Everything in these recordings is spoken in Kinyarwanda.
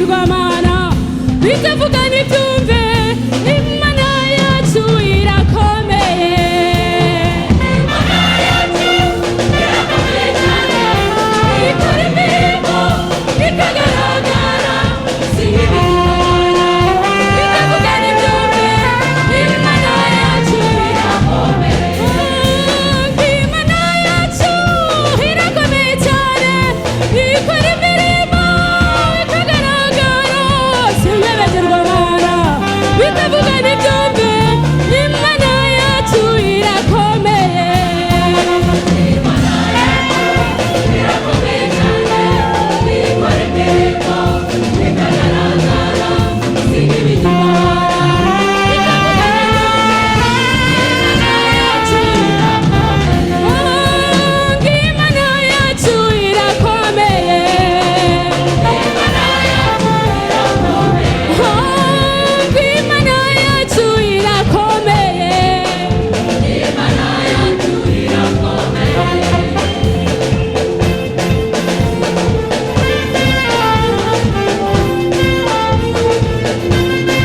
ibigirwamana bitavuga n'ibyumve imana yacu irakomeye imana yacu irakomeye cyane ikora imirimo ikagaragara si ibigirwamana bitavuga n'ibyumve imana yacu irakomeye imana yacu irakomeye cyane ikora imirimo ikagaragara si ibigirwamana bitavuga n'ibyumve imana yacu irakomeye imana yacu irakomeye cyane ikora imirimo ikagaragara si ibigirwamana bitavuga n'ibyo imana yacu irakomeye imana yacu irakomeye imana yacu irakomeye imana yacu irakomeye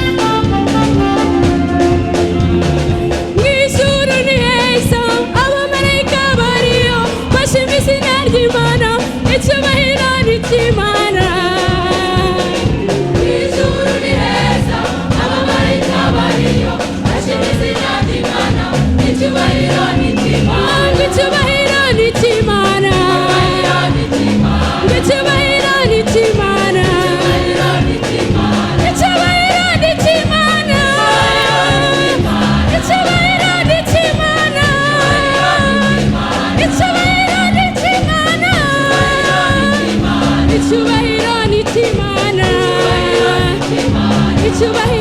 imana yacu mw'ijuru ni heza abamarayika bariyo bashima izina ry'imana icyubahiro ni icy'imana mw'ijuru ni heza abamarayika bariyo bashima izina ry'imana icyubahiro ni icy'imana icyubahiro ni icy'imana icyubahiro ni icy'imana icyubahiro ni icy'imana icyubahiro ni icy'imana icyubahiro ni icy'imana icyubahiro ni icy'imana icyubahiro